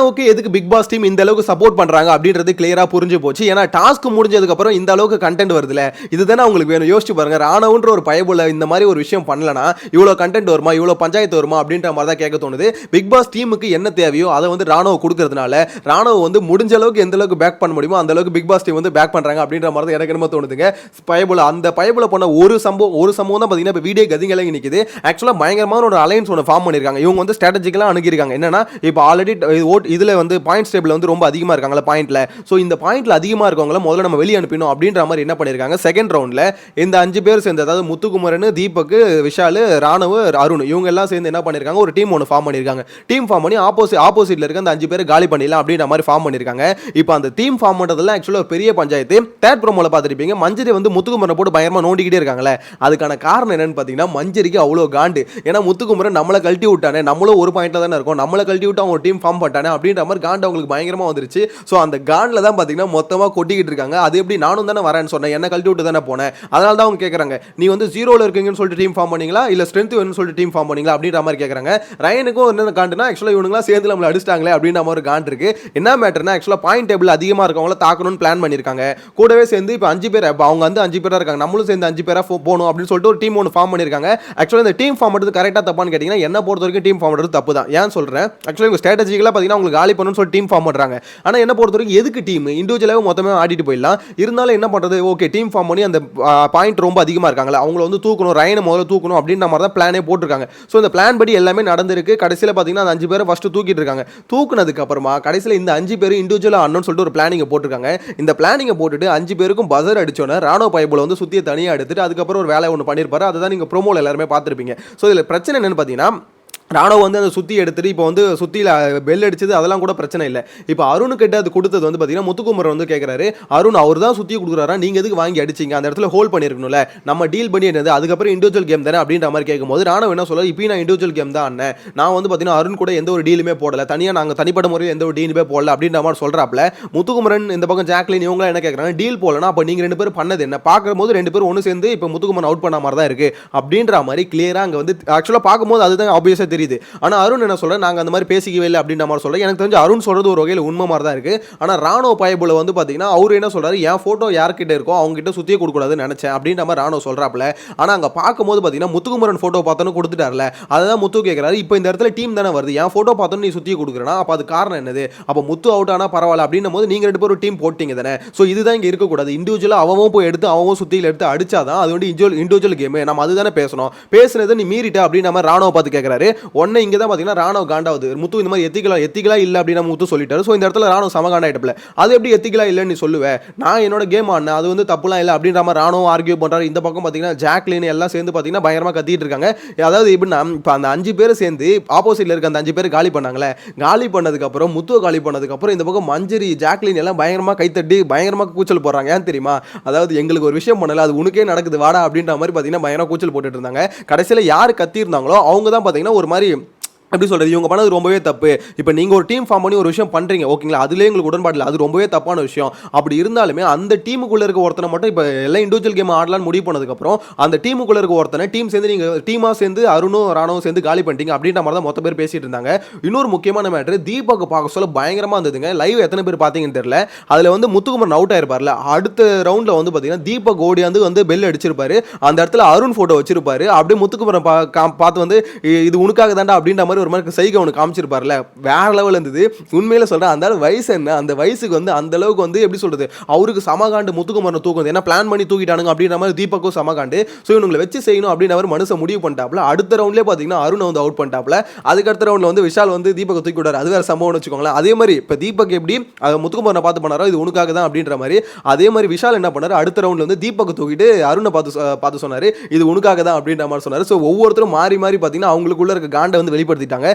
Okay எதுக்கு big pass team இந்த அளவுக்கு சப்போர்ட் பண்றாங்க அப்படின்றது கிளியரா புரிஞ்சு போச்சு. ஏன்னா டாஸ்க் முடிஞ்சதுக்கு அப்புறம் இந்த அளவுக்கு கண்டென்ட் வருதுல, இதுதானே உங்களுக்கு வேணும். யோசிச்சு பாருங்க, ராணவன்ற ஒரு பயபுல இந்த மாதிரி ஒரு விஷயம் பண்ணலனா இவ்வளோ கண்டென்ட் வருமா, இவ்வளோ பஞ்சாயத்து வருமா அப்படின்ற மாதிரி தான் கேட்க தோணுது. பிக் பாஸ் டீமுக்கு என்ன தேவையோ அதை வந்து ராணுவ கொடுக்கறதுனால ராணுவ வந்து முடிஞ்ச அளவுக்கு எந்த அளவுக்கு பேக் பண்ண முடியுமோ அந்த அளவுக்கு பிக் பாஸ் டீம் வந்து பேக் பண்றாங்க அப்படின்ற மாதிரி தான் எனக்கு என்ன தோணுதுங்க. பயபுல அந்த பயபுல பண்ண ஒரு சம்பவம் தான் பார்த்தீங்கன்னா இப்போ வீடியோ கதிங்களே நிற்குது. ஆக்சுவலாக பயங்கரமான ஒரு அலையன்ஸ் ஒன்று ஃபார்ம் பண்ணியிருக்காங்க. இவங்க வந்து ஸ்ட்ராட்டஜிக்கலாக அணுகிருக்காங்க. என்னன்னா இப்போ ஆல்ரெடி இதுல வந்து பாயிண்ட்ஸ் டேபிள் வந்து ரொம்ப அதிகமா இருக்காங்கல பாயிண்ட்ல. சோ இந்த பாயிண்ட்ல அதிகமா இருக்கவங்கள முதல்ல நம்ம வெளிய அனுப்பினோம் அப்படின்ற மாதிரி என்ன பண்ணிருக்காங்க. செகண்ட் ரவுண்ட்ல இந்த 5 பேர் சேர்ந்து, அதாவது முத்துக்குமரன், தீபக், விஷால், ராணவ், அருண் இவங்க எல்லாம் சேர்ந்து என்ன பண்ணிருக்காங்க, ஒரு டீம் ஒன்னு ஃபார்ம் பண்ணிருக்காங்க. டீம் ஃபார்ம் பண்ணி ஆப்போசிட்ல இருக்க அந்த 5 பேரை காலி பண்ணிடலாம் அப்படின்ற மாதிரி ஃபார்ம் பண்ணிருக்காங்க. இப்போ அந்த டீம் ஃபார்ம் பண்றதுல ஆக்சுவலா ஒரு பெரிய பஞ்சாயத்து. தேர்ட் ப்ரோமோல பாத்துருப்பீங்க, மஞ்சரி வந்து முத்துக்குமரனை போட்டு பயங்கரமா நோண்டிக்கிட்டே இருக்காங்களே. அதுக்கான காரணம் என்னன்னு பாத்தீங்கன்னா, மஞ்சரிக்கு அவ்வளவு காண்டு. ஏன்னா முத்துக்குமரன் நம்மளை கழட்டி விட்டானே, நம்மளும் ஒரு பாயிண்ட்ல தானே இருக்கோம், நம்மளை கழட்டி விட்டு அவங்க ஒரு டீம் ஃபார்ம் பண்ணிட்டானே அப்படின்ற மாதிரி காண்டு அவங்களுக்கு பயங்கரமா வந்துருச்சு. சோ அந்த காண்ட்ல தான் பாத்தீங்கன்னா மொத்தமா கொட்டிக்கிட்டு இருக்காங்க. அது எப்படி நானும் தானே வரேன்னு சொன்னேன், என்ன கழட்டி விட்டு தானே போனேன், அதனால தான் அவங்க கேக்குறாங்க, நீ வந்து ஜீரோல இருக்கீங்கன்னு சொல்லிட்டு டீம் ஃபார்ம் பண்ணீங்களா இல்ல ஸ்ட்ரென்த் வேணும்னு சொல்லிட்டு டீம் ஃபார்ம் பண்ணீங்களா அப்படின்ற மாதிரி கேக்குறாங்க. ரயனுக்கும் என்ன காண்டுனா, ஆக்சுவலா இவனுங்களா சேர்ந்து நம்மள அடிச்சிட்டாங்களே அப்படின்ற மாதிரி காண்ட் இருக்கு. என்ன மேட்டர்னா, ஆக்சுவலா பாயிண்ட் டேபிள் அதிகமா இருக்கவங்கள தாக்கணும்னு பிளான் பண்ணிருக்காங்க. கூடவே சேர்ந்து இப்போ 5 பேர், அவங்க வந்து 5 பேரா இருக்காங்க, நம்மளும் சேர்ந்து 5 பேரா போகணும் அப்படின்னு சொல்லிட்டு ஒரு டீம் ஒன்று ஃபார்ம் பண்ணிருக்காங்க. ஆக்சுவலா இந்த டீம் ஃபார்ம் பண்ணுறது கரெக்டா தப்பான்னு கேட்டீங்கன்னா, என்ன பொறுத்த வரைக்கும் டீம் ஃபார்ம் பண்ணுறது தப்பு தான். ஏன் சொல்றேன், ஆக்சுவலா இவங்க ஸ்ட்ராட்டஜிக்கலா பாத்தீங்கன்னா உங்களுக்கு காலி பண்ணணும்னு சொல்லி டீம் ஃபார்ம் பண்றாங்க. ஆனா என்ன பொறுத்த வரைக்கும் எதுக்கு டீம், இண்டிவிஜுவலாவே மொத்தமே ஆடிட்டு போயிடலாம். இருந்தாலும் என்ன பண்றது, ஓகே டீம் ஃபார்ம் பண்ணி அந்த பாயிண்ட் ரொம்ப அதிகமா இருக்காங்களா அவங்கள வந்து தூக்கணும், ரயனை முதல்ல தூக்கணும் அப்படின்ற மாதிரி தான் பிளானே போட்டிருக்காங்க. ஸோ இந்த பிளான் படி எல்லாமே நடந்திருக்கு. கடைசியில் பார்த்தீங்கன்னா அந்த 5 பேரை ஃபர்ஸ்ட் தூக்கிட்டு இருக்காங்க. தூக்குனதுக்கு அப்புறமா கடைசியில் இந்த 5 பேர் இண்டிவிஜுவலாக ஆடணும்னு சொல்லிட்டு ஒரு பிளானிங்கை போட்டிருக்காங்க. இந்த பிளானிங்கை போட்டுட்டு 5 பேருக்கும் பசர் அடிச்சோன்னே ராணுவ பைபிள் வந்து சுற்றியை தனியாக எடுத்துட்டு அதுக்கப்புறம் ஒரு வேலை ஒன்று பண்ணியிருப்பாரு. அதுதான் நீங்கள் ப்ரோமோல எல்லாருமே பார்த்துருப்பீங்க. ஸோ இதில் பிரச்சனை என்னன்னு பார்த்தீங்கன்னா, ராணுவ வந்து அந்த சுற்றி எடுத்துட்டு இப்போ வந்து சுற்றியில் பெல் அடிச்சது அதெல்லாம் கூட பிரச்சனை இல்லை. இப்போ அருண் கிட்ட அது கொடுத்தது வந்து பார்த்தீங்கன்னா முத்துக்குமரன் வந்து கேட்குறாரு, அருண் அவர் தான் சுற்றி கொடுக்குறாரா, நீங்கள் எதுக்கு வாங்கி அடிச்சிங்க, அந்த இடத்துல ஹோல்ட் பண்ணியிருக்கணும்ல, நம்ம டீல் பண்ணி என்னது, அதுக்கப்புறம் இண்டிவிஜுவல் கேம் தானே அப்படின்ற மாதிரி கேட்கும்போது ராணுவ என்ன சொல்ல, இப்போ நான் இண்டிவிஜுவல் கேம் தான் அண்ணன், நான் வந்து பார்த்தீங்கன்னா அருண் கூட எந்த ஒரு டீலுமே போடலை, தனியாக நாங்கள் தனிப்பட்ட முறையில் எந்த ஒரு டீலுமே போடல அப்படின்ற மாதிரி சொல்கிறாப்புல. முத்துக்குமரன் இந்த பக்கம் ஜாக்லின் இவங்களாம் என்ன கேட்குறாங்க, டீல் போடலன்னா அப்போ நீங்கள் 2 பேரும் பண்ணது என்ன, பார்க்கும்போது 2 பேரும் ஒன்று சேர்ந்து இப்போ முத்துக்குமரன் அவுட் பண்ண மாதிரி தான் இருக்குது அப்படின்ற மாதிரி கிளியராக அங்கே வந்து ஆக்சுவலாக பார்க்கும்போது அதுதான் ஆப்வியஸாக தெரியுது. ஆனால் அருண் என்ன சொல்றேன், நாங்க அந்த மாதிரி பேசிக்கவே இல்லை அப்படின்ற மாதிரி சொல்றேன். எனக்கு தெரிஞ்சு அருண் சொல்றது ஒரு வகையில் உண்மை மாதிரி தான் இருக்கு. ஆனா ராணுவ பயபுல வந்து பாத்தீங்கன்னா அவரு என்ன சொல்றாரு, என் போட்டோ யார்கிட்ட இருக்கோ அவங்க கிட்ட சுத்தியே கொடுக்க கூடாதுன்னு நினைச்சேன் அப்படின்ற மாதிரி ராணுவ சொல்றாப்ல. ஆனா அங்க பார்க்கும்போது பாத்தீங்கன்னா முத்துக்குமரன் போட்டோ பார்த்தோன்னு கொடுத்துட்டார்ல, அதான் முத்து கேட்கிறாரு, இப்போ இந்த இடத்துல டீம் தானே வருது, என் போட்டோ பார்த்தோன்னு நீ சுத்தியே கொடுக்குறனா, அப்ப அது காரணம் என்னது, அப்ப முத்து அவுட் ஆனா பரவாயில்ல அப்படின்னும் போது நீங்க 2 பேரும் டீம் போட்டீங்க தானே. ஸோ இதுதான் இங்க இருக்கக்கூடாது, இண்டிவிஜுவலா அவன் போய் எடுத்து அவன் சுத்தியில் எடுத்து அடிச்சாதான் அது வந்து இண்டிவிஜுவல் கேம், நம்ம அதுதானே பேசணும், பேசுனதை நீ மீறிட்ட அப்படின்ற மாதிரி ராணுவ பார்த்து கேட்கிறாரு. உடனே இங்க தான் பாத்தீங்கன்னா ராணுவ காண்டாவது, முத்து இந்த மாதிரி எத்திக்கலா இல்ல அப்படின்னு முத்து சொல்லிட்டாரு. சோ இந்த இடத்துல ராணுவ சமகாண்டாயிட்டப்ல, அது எப்படி எத்திக்கலா இல்லன்னு நீ சொல்லுவே, நான் என்னோட கேம் ஆடினேன், அது வந்து தப்புலாம் இல்லை அப்படின்ற மாதிரி ராணுவ ஆர்கியூ பண்றாரு. இந்த பக்கம் பாத்தீங்கன்னா ஜாக்லின் எல்லாம் சேர்ந்து பாத்தீங்கன்னா பயங்கரமா கத்திட்டு இருக்காங்க. அதாவது எப்படின்னா இப்போ அந்த 5 பேர் சேர்ந்து ஆப்போசிட்ல இருக்க அந்த 5 பேர் காலி பண்ணாங்களே, காலி பண்ணதுக்கு அப்புறம் முத்துவை காலி பண்ணதுக்கு அப்புறம் இந்த பக்கம் மஞ்சரி ஜாக்லின் எல்லாம் பயங்கரமா கைத்தட்டி பயங்கரமா கூச்சல் போடுறாங்க. ஏன் தெரியுமா, அதாவது எங்களுக்கு ஒரு விஷயம் பண்ணல, அது உனக்கே நடக்குது வாடா அப்படின்ற மாதிரி பாத்தீங்கன்னா பயங்கரமா கூச்சல் போட்டுட்டு இருந்தாங்க. கடைசியில யாரு கத்தி இருந்தாங்களோ அவங்க தான் பாத்தீங்கன்னா ஒரு மாதிரி எப்படி சொல்றது, இவங்க பண்ணது ரொம்பவே தப்பு, இப்போ நீங்க ஒரு டீம் ஃபார்ம் பண்ணி ஒரு விஷயம் பண்றீங்க ஓகேங்களா, அதுலேயே உங்களுக்கு உடன்பாடு இல்லை, அது ரொம்பவே தப்பான விஷயம். அப்படி இருந்தாலுமே அந்த டீமுக்குள்ள இருக்க ஒருத்தனை மட்டும் இப்போ எல்லாம் இண்டிவிஜுவல் கேம் ஆடலான்னு முடிவு பண்ணதுக்கப்புறம் அந்த டீமுக்குள்ள இருக்க ஒருத்தனை டீம் சேர்ந்து நீங்க டீமா சேர்ந்து அருணும் ராணுவும் சேர்ந்து காலி பண்ணிட்டீங்க அப்படின்ற மாதிரி தான் மொத்த பேர் பேசிட்டு இருந்தாங்க. இன்னொரு முக்கியமான மேட்டர், தீபக் பார்க்க சொல்ல பயங்கரமா இருந்ததுங்க. லைவ் எத்தனை பேர் பார்த்தீங்கன்னு தெரியல, அதுல வந்து முத்துக்குமரன் அவுட் ஆயிருப்பார்ல, அடுத்த ரவுண்ட்ல வந்து பாத்தீங்கன்னா தீபக் ஓடியாந்து வந்து பெல் அடிச்சிருப்பாரு, அந்த இடத்துல அருண் போட்டோ வச்சிருப்பாரு, அப்படியே முத்துக்குமரன் பார்த்து வந்து இது உனக்காக தாண்டா அப்படின்ற மாதிரி ஒரு மாதிரி சைகை அவனுக்கு காமிச்சிருப்பார்ல, வேற லெவல் இருந்தது. உண்மையில சொல்றேன், அந்த வயசு என்ன, அந்த வயசுக்கு வந்து அந்த அளவுக்கு வந்து எப்படி சொல்றது, அவருக்கு சமகாண்டு முத்துக்குமரன் தூக்குது, ஏன்னா பிளான் பண்ணி தூக்கிட்டானுங்க அப்படின்ற மாதிரி தீபக்கும் சமகாண்டு. ஸோ இவங்களை வச்சு செய்யணும் அப்படின்னு அவர் மனுஷன் முடிவு பண்ணிட்டாப்ல. அடுத்த ரவுண்ட்லேயே பார்த்தீங்கன்னா அருண் வந்து அவுட் பண்ணிட்டாப்ல. அதுக்கு அடுத்த ரவுண்ட்ல வந்து விஷால் வந்து தீபக் தூக்கி விடாரு, அது வேற சம்பவம் வச்சுக்கோங்களேன். அதே மாதிரி இப்போ தீபக் எப்படி முத்துக்குமரனை பார்த்து பண்ணாரோ இது உனக்காக தான் அப்படின்ற மாதிரி, அதே மாதிரி விஷால் என்ன பண்ணாரு, அடுத்த ரவுண்ட்ல வந்து தீபக் தூக்கிட்டு அருணை பார்த்து சொன்னாரு இது உனக்காக தான் அப்படின்ற மாதிரி சொன்னாரு. ஸோ ஒவ்வொருத்தரும் மாறி மாறி பார்த்தீங்கன்னா அவங்களுக்குள்ள இருக்க காண்டை வந்து வெளிப்படுத்திட்டாங்க.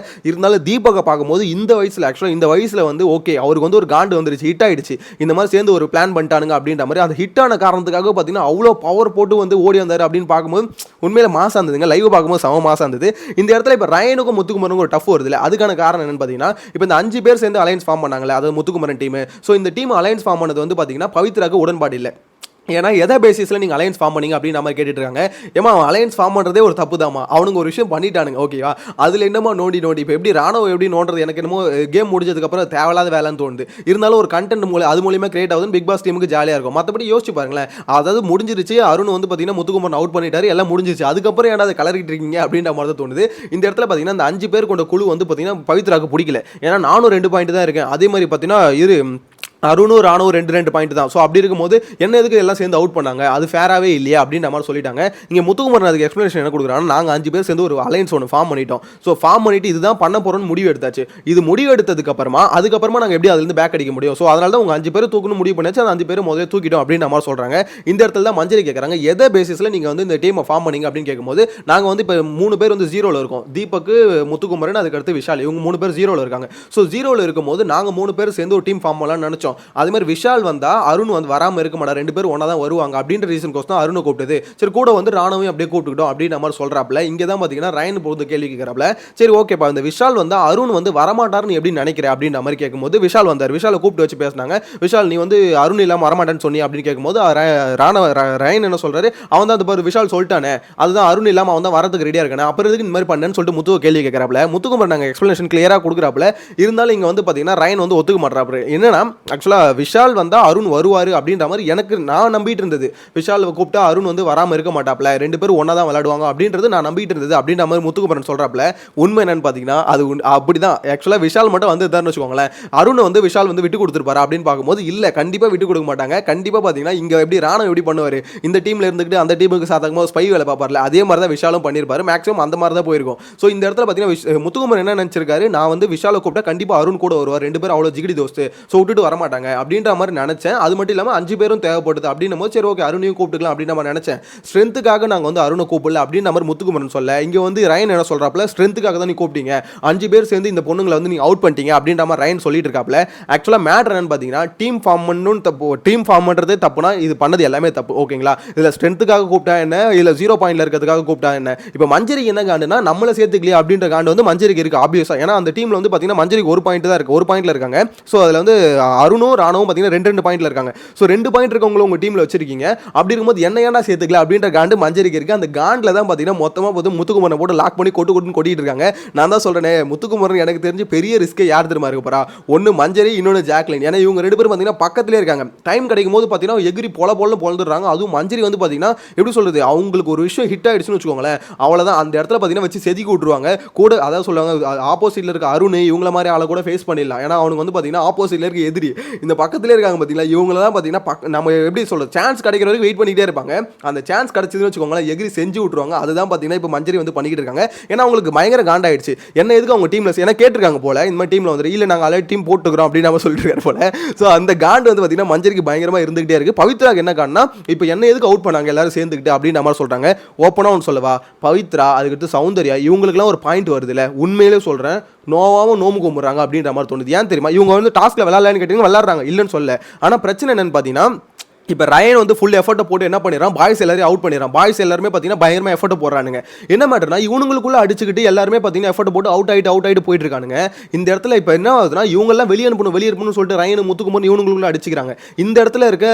இருந்தாலும் தீபகை பார்க்கும்போது இந்த வயசுல ஆக்சுவலாக இந்த வயசுல வந்து ஓகே அவருக்கு வந்து ஒரு காண்டு வந்துருச்சு, ஹிட் ஆயிடுச்சு, இந்த மாதிரி சேர்ந்து ஒரு பிளான் பண்ணிட்டானுங்க அப்படின்ற மாதிரி, அந்த ஹிட்டான காரணத்துக்காக பார்த்தீங்கன்னா அவ்வளோ பவர் போட்டு வந்து ஓடி வந்தார் அப்படின்னு பார்க்கும்போது உண்மையில மாசம் இருந்ததுங்க. லைவ் பார்க்கும்போது சம மாசம் இருந்தது. இந்த இடத்துல இப்போ ரயனுக்கும் முத்துக்குமரனுக்கும் ஒரு டஃப் வருது இல்லை, அதுக்கான காரணம் என்னன்னு பார்த்தீங்கன்னா இப்போ இந்த 5 பேர் சேர்ந்து அலையன்ஸ் ஃபார்ம் பண்ணாங்களே, அது முத்துக்குமரன் டீம். ஸோ இந்த டீம் அலையன்ஸ் ஃபார்ம் பண்ணது வந்து பார்த்தீங்கன்னா பவித்ராக்கு உடன்பாடு இல்லை. ஏன்னா எதை பேசிஸில் நீங்கள் அலையன்ஸ் ஃபார்ம் பண்ணீங்க அப்படின்னு நம்ம கேட்டுட்டு இருக்காங்க. ஏமா அலையன்ஸ் ஃபார்ம் பண்ணுறதே ஒரு தப்பு தான்மா, அவனுங்க ஒரு விஷயம் பண்ணிட்டானுங்க ஓகேவா, அதில் என்னமோ நோண்டி இப்போ எப்படி ராணுவம் எப்படி நோண்டுறது எனக்கு என்னமோ கேம் முடிஞ்சதுக்கப்புறம் தேவையில்லாத வேலைன்னு தோணுது. இருந்தாலும் ஒரு கண்டென்ட் அது மூலியமாக கிரியேட் ஆகுதுன்னு பிக் பாஸ் டீமுக்கு ஜாலியாக இருக்கும். மற்றபடி யோசிச்சு பாருங்களேன், அதாவது முடிஞ்சிருச்சு, அருண் வந்து பார்த்தீங்கன்னா முத்துக்குமரன் அவுட் பண்ணிட்டாரு, எல்லாம் முடிஞ்சிருச்சு, அதுக்கப்புறம் ஏன்னா அதை கலரிட்டு இருக்கீங்க அப்படின்ற மாதிரி தான் தோணுது. இந்த இடத்துல பார்த்தீங்கன்னா அந்த 5 பேர் கொண்ட குழு வந்து பார்த்தீங்கன்னா பவித்ராக்கு பிடிக்கல. ஏன்னா நானும் 2 பாயிண்ட் தான் இருக்கேன், அதே மாதிரி பார்த்தீங்கன்னா அருணும் ராணுவம் 2 பாயிண்ட் தான். ஸோ அப்படி இருக்கும்போது என்ன எதுக்கு எல்லாம் சேர்ந்து அவுட் பண்ணாங்க, அது ஃபேராகவே இல்லையா அப்படின்ற மாதிரி சொல்லிட்டாங்க. இங்கே முத்துக்குமரன் அதுக்கு எக்ஸ்ப்ளனேஷன் என்ன கொடுக்குறாங்க, நாங்கள் 5 பேர் சேர்ந்து ஒரு அலைன்ஸ் ஒன்று ஃபார்ம் பண்ணிட்டோம். ஸோ ஃபார்ம் பண்ணிட்டு இதுதான் பண்ண போகிறோம்னு முடிவு எடுத்தாச்சு. இது முடிவு எடுத்ததுக்கு அப்புறமா நாங்கள் எப்படி அதுலேருந்து பேக் அடிக்க முடியும். ஸோ அதனால தான் உங்கள் 5 பேர் தூக்கணும் முடிவு பண்ணியாச்சு, அந்த 5 பேர் முதல்ல தூக்கிட்டோம் அப்படின்ற மாதிரி சொல்கிறாங்க. இந்த இடத்துல தான் மஞ்சரி கேட்குறாங்க, எதை பேசிஸில் நீங்கள் வந்து இந்த டீமை ஃபார்ம் பண்ணீங்க அப்படின்னு கேட்கும்போது நாங்கள் வந்து இப்போ 3 பேர் வந்து 0ல் இருக்கோம். தீபக்கு, முத்துக்குமரன், அதுக்கடுத்து விஷால், இவங்க 3 பேர் 0ல் இருக்காங்க. ஸோ 0ல் இருக்கும்போது நாங்கள் 3 பேர் சேர்ந்து ஒரு டீம் ஃபார்ம் பண்ணலாம்னு நினச்சோம். அதே மாதிரி விஷால் வந்தா அருண் வந்து வராம இருக்க மாட்டார், 2 பேரும் ஒண்ணா தான் வருவாங்க அப்படின்ற ரீசன் கோசம் அருணை கூப்பிட்டது. சரி கூட வந்து ராணுவையும் அப்படியே கூப்பிட்டுக்கிட்டோம் அப்படின்ற மாதிரி சொல்றாப்ல. இங்க தான் பாத்தீங்கன்னா ரயன் போது கேள்வி கேட்கறாப்ல. சரி ஓகேப்பா, இந்த விஷால் வந்தா அருண் வந்து வரமாட்டாருன்னு எப்படி நினைக்கிற அப்படின்ற மாதிரி கேட்கும்போது விஷால் வந்தார். விஷாலை கூப்பிட்டு வச்சு பேசினாங்க. விஷால் நீ வந்து அருண் இல்லாம வரமாட்டேன்னு சொன்னி அப்படின்னு கேட்கும்போது ரயன் என்ன சொல்றாரு, அவன் தான் அந்த பாரு விஷால் சொல்லிட்டானே, அதுதான் அருண் இல்லாம அவன் தான் வரதுக்கு ரெடியா இருக்கானே, அப்புறம் எதுக்கு இந்த மாதிரி பண்ணேன்னு சொல்லிட்டு முத்துவ கேள்வி கேட்கறாப்ல. முத்துக்குமரன் நாங்கள் எக்ஸ்பிளனேஷன் கிளியரா கொடுக்குறாப்ல. இருந்தாலும் இங்க வந்து பாத்தீங்கன்னா ரயன் வந்து ஒத்துக்க மாட்டாரு. என்னன்னா ஆக்சுவலா விஷால் வந்தா அருண் வருவாரு அப்படின்ற மாதிரி எனக்கு நான் நம்பிட்டு இருந்தது. விஷால் கூப்பிட்டா அருண் வந்து வராம இருக்க மாட்டாப்ல, 2 பேரும் ஒண்ணா தான் விளையாடுவாங்க அப்படின்றது நான் நம்பிட்டு இருந்தது அப்படின்ற மாதிரி முத்துக்குமரன் சொல்றாப்ல. உண்மை என்னன்னு பாத்தீங்கன்னா அது அப்படிதான். ஆக்சுவலா விஷால் மட்டும் வந்து இருந்தாருன்னு வச்சுக்கோங்களேன், அருண் வந்து விஷால் வந்து விட்டு கொடுத்துருப்பாரு அப்படின்னு பார்க்கும்போது இல்ல, கண்டிப்பா விட்டு கொடுக்க மாட்டாங்க. கண்டிப்பா பாத்தீங்கன்னா இங்க எப்படி ராணுவம் எப்படி பண்ணுவாரு, இந்த டீம்ல இருந்துகிட்டு அந்த டீமுக்கு சாதகமாக ஸ்பை வேலை பார்ப்பார்ல, அதே மாதிரி தான் விஷாலும் பண்ணிருப்பாரு. மேக்ஸிமம் அந்த மாதிரி தான் போயிருக்கும். ஸோ இந்த இடத்துல பாத்தீங்கன்னா முத்துக்குமரன் என்ன நினைச்சிருக்காரு, நான் வந்து விஷாலை கூப்பிட்டா கண்டிப்பா அருண் கூட வருவார், 2 பேரும் அவ்வளவு ஜிகிடி தோஸ்து, ஸோ விட்டுட்டு வரமாட்டாங்க அப்படின்ற மாதிரி நினைச்சேன். அது மட்டும் இல்லாமல் 5 பேரும் தேவைப்படுது அப்படின்னும் போது சரி ஓகே அருணையும் கூப்பிட்டுக்கலாம் அப்படின்னு நம்ம நினைச்சேன். ஸ்ட்ரென்த்துக்காக நாங்கள் வந்து அருணை கூப்பிடல அப்படின்னு நம்ம முத்துக்குமரன் சொல்ல, இங்கே வந்து ரயன் என்ன சொல்றாப்ல, ஸ்ட்ரென்த்துக்காக தான் நீ கூப்பிட்டீங்க, 5 பேர் சேர்ந்து இந்த பொண்ணுங்களை வந்து நீங்க அவுட் பண்ணிட்டீங்க அப்படின்ற மாதிரி ரயன் சொல்லிட்டு இருக்காப்ல. ஆக்சுவலாக மேட்டர் என்னன்னு பார்த்தீங்கன்னா டீம் ஃபார்ம் பண்ணணும் தப்பு, டீம் ஃபார்ம் பண்ணுறதே தப்புனா இது பண்ணது எல்லாமே தப்பு ஓகேங்களா. இதில் ஸ்ட்ரென்த்துக்காக கூப்பிட்டா என்ன, இல்லை 0 பாயிண்ட்ல இருக்கிறதுக்காக கூப்பிட்டா என்ன. இப்போ மஞ்சரிக்கு என்ன காண்டுனா நம்மளை சேர்த்துக்கலையா அப்படின்ற காண்டு வந்து மஞ்சரிக்கு இருக்கு ஆப்வியஸா. ஏன்னா அந்த டீம்ல வந்து பார்த்தீங்கன்னா மஞ்சரிக்கு 1 பாயிண்ட் தான் இருக்கு, 1 பாயிண்ட்ல இருக்காங்க. ஸோ அதில் வந்து அருணும் ராணுவும் பார்த்தீங்கன்னா 2 பாயிண்ட்ல இருக்காங்க. ஸோ 2 பாயிண்ட் இருக்கவங்களை உங்க டீம்ல வச்சிருக்கீங்க. அப்படி இருக்கும்போது என்ன ஏன்னா சேர்த்துக்கல அப்படின்ற காண்டு மஞ்சரிக்கு இருக்கு. அந்த காண்டில் தான் பார்த்தீங்கன்னா மொத்தமாக போது முத்துக்குமரனை போட்டு லாக் பண்ணி கொட்டிட்டு இருக்காங்க. நான் தான் சொல்றேன், முத்துக்குமரன் எனக்கு தெரிஞ்சு பெரிய ரிஸ்க்கை யார் தெரியுமா இருக்க போறா, ஒன்னு மஞ்சரி, இன்னொன்று ஜாக்லின். ஏன்னா இவங்க 2 பேரும் பார்த்தீங்கன்னா பக்கத்திலே இருக்காங்க. டைம் கிடைக்கும் போது பார்த்தீங்கன்னா எகிரி பொலன்னு பொழுதுறாங்க. அதுவும் மஞ்சரி வந்து பார்த்தீங்கன்னா எப்படி சொல்றது, அவங்களுக்கு ஒரு விஷயம் ஹிட் ஆயிடுச்சுன்னு வச்சுக்கோங்களேன், அவ்வளோதான் அந்த இடத்துல பார்த்தீங்கன்னா வச்சு செதுக்கி விட்டுருவாங்க. கூட அதாவது சொல்லுவாங்க ஆப்போசிட்ல இருக்க அருண் இவங்கள மாதிரி ஆளை கூட ஃபேஸ் பண்ணிடலாம். ஏன்னா அவனுக்கு வந்து பார்த்தீங்கன்னா ஆப்போசிட்ல இருக்க எதிரி இந்த பக்கத்திலே இருக்காங்க பார்த்தீங்களா, இவங்கள தான் பார்த்தீங்கன்னா நம்ம எப்படி சொல்றது சான்ஸ் கிடைக்கிற வரைக்கும் வெயிட் பண்ணிட்டே இருப்பாங்க. அந்த சான்ஸ் கிடைச்சதுன்னு வச்சுக்கோங்களேன் எகிரி செஞ்சு விட்டுருவாங்க. அதுதான் பார்த்தீங்கன்னா இப்போ மஞ்சரி வந்து பண்ணிக்கிட்டு இருக்காங்க. ஏன்னா அவங்களுக்கு பயங்கர காண்டாயிடுச்சு. என்ன எதுக்கு அவங்க டீம்ல ஏன்னா கேட்டிருக்காங்க போல, இந்த மாதிரி டீம்ல வந்து இல்லை நாங்கள் ஆல்ரெடி டீம் போட்டுக்கிறோம் அப்படின்னு நம்ம சொல்லிட்டு இருக்காரு போல. ஸோ அந்த காண்டு வந்து பார்த்தீங்கன்னா மஞ்சரிக்கு பயங்கரமா இருந்துகிட்டே இருக்கு. பவித்ராக்கு என்ன காரணம்னா இப்போ என்ன எதுக்கு அவுட் பண்ணாங்க எல்லாரும் சேர்ந்துக்கிட்டு அப்படின்னு நம்ம சொல்றாங்க. ஓப்பனா ஒன்று சொல்லவா, பவித்ரா அதுக்கடுத்து சௌந்தர்யா இவங்களுக்குலாம் ஒரு பாயிண்ட் வருது இல்லை, உண்மையிலே சொல்றேன் நோவாவும் நோம்பு கும்பிட்றாங்க அப்படின்ற மாதிரி தோணுது. ஏன் தெரியுமா, இவங்க வந்து டாஸ்க்ல விளையாடலான்னு கேட்டீங்கன்னா விளையாடுறாங்க இல்லைன்னு சொல்ல. ஆனால் பிரச்சனை என்னன்னு பார்த்தீங்கன்னா இப்போ ரயன் வந்து ஃபுல் எஃபர்ட்டை போட்டு என்ன பண்ணிடுறான், பாய்ஸ் எல்லாரையும் அவுட் பண்ணிடுறான். பாய்ஸ் எல்லாருமே பார்த்தீங்கன்னா பயங்கரமாக எஃபர்ட் போடுறானுங்க. என்ன மேட்டர்னா இவங்களுக்குள்ள அடிச்சுக்கிட்டு எல்லாருமே பார்த்தீங்கன்னா எஃபர்ட் போட்டு அவுட் ஆகிட்டு போயிட்டு இருக்கானுங்க. இந்த இடத்துல இப்போ என்ன ஆகுதுன்னா இவங்கெல்லாம் வெளியே அனுப்பணும்னு சொல்லிட்டு ரயன் முத்துக்குமரன் இவங்களுக்குள்ள அடிச்சுக்கிறாங்க. இந்த இடத்துல இருக்க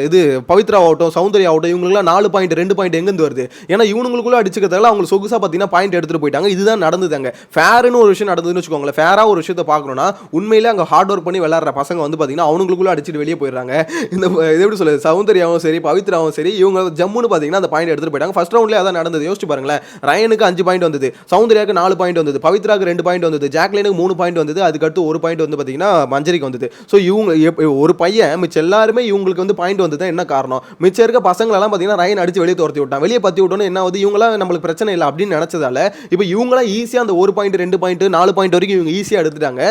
இது பவித்ரா ஆகட்டும் சௌந்தர்யா ஆகட்டும் இவங்களுக்குலாம் 4 பாயிண்ட் 2 பாயிண்ட் எங்கேருந்து வருது, ஏன்னா இவங்களுக்குள்ள அடிச்சுக்கிறதால அவங்க சொகுசா பார்த்தீங்கன்னா பாயிண்ட் எடுத்துட்டு போயிட்டாங்க. இதுதான் நடந்ததுங்க. ஃபேர்னு ஒரு விஷயம் நடந்ததுன்னு வச்சுக்கோங்களேன். ஃபேராக ஒரு விஷயத்தை பார்க்கணும்னா உண்மையிலே அங்கே ஹார்ட் ஒர்க் பண்ணி விளையாடுற பசங்க வந்து பார்த்தீங்கன்னா அவங்களுக்குள்ள அடிச்சுட்டு வெளியே போயிடுறாங்க. இந்த எப்படி சொல்லுது, சௌந்தர்யாவும் சரி பவித்ராவும் சரி இவங்க ஜம்முன்னு பார்த்தீங்கன்னா அந்த பாயிண்ட் எடுத்துட்டு போயிட்டாங்க. ஃபர்ஸ்ட் ரவுண்ட்லேயே அதான் நடந்தது. யோசிச்சு பாருங்களேன், ரயனுக்கு 5 பாயிண்ட் வந்தது, சௌந்தர்யாவுக்கு 4 பாயிண்ட் வந்தது, பவித்ராவுக்கு 2 பாயிண்ட் வந்தது, ஜாக்லினுக்கு 3 பாயிண்ட் வந்தது, அதுக்கடுத்து 1 பாயிண்ட் வந்து பார்த்தீங்கன்னா மஞ்சரிக்கு வந்தது. ஸோ இவங்க ஒரு பையன் மிச்சம் எல்லாருமே இவங்களுக்கு வந்து பாயிண்ட் வந்தது என்ன காரணம், மிச்சம் இருக்க பசங்களெல்லாம் பார்த்தீங்கன்னா ரயன் அடிச்சு வெளியே துரத்தி விட்டான். வெளியே பற்றி விட்டோன்னு என்ன ஆகுது, இவங்களாம் நம்மளுக்கு பிரச்சனை இல்லை அப்படின்னு நினைச்சதால இப்போ இவங்களாம் ஈஸியாக அந்த 1 பாயிண்ட் 2 பாயிண்ட் 4 பாயிண்ட் வரைக்கும் இவங்க ஈஸியாக எடுத்துட்டாங்க.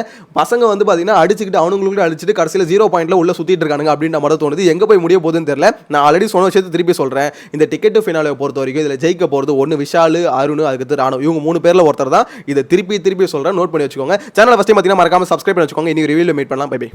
பசங்க வந்து பார்த்தீங்கன்னா அடிச்சுக்கிட்டு அவங்களுக்கு அடிச்சுட்டு கடைசியில் 0 பாயிண்ட்ல உள்ள சுற்றிட்டு இருக்காங்க அப்படின்னு நம்ம தோணுது. எங்கே போய் முடிய போகுதுன்னு தெரியல. நான் ஆல்ரெடி சொன்ன விஷயத்தை திருப்பி சொல்றேன். இந்த டிக்கெட் டு ஃபினாலே பொறுத்த வரைக்கும் இதில் ஜெயிக்க போகிறது ஒன்று விஷால், அருண், அதுக்கு ராணுவ, இவங்க 3 பேரில் ஒருத்தர் தான். இதை திருப்பி சொல்றேன், நோட் பண்ணி வச்சுக்கோங்க. சேனலை ஃபர்ஸ்ட் பார்த்தீங்கன்னா மறக்காம சப்ஸ்கிரைப் பண்ணி வச்சுக்கோங்க. இன்னைக்கு ரிவ்யூல மீட் பண்ணலாம். Bye by.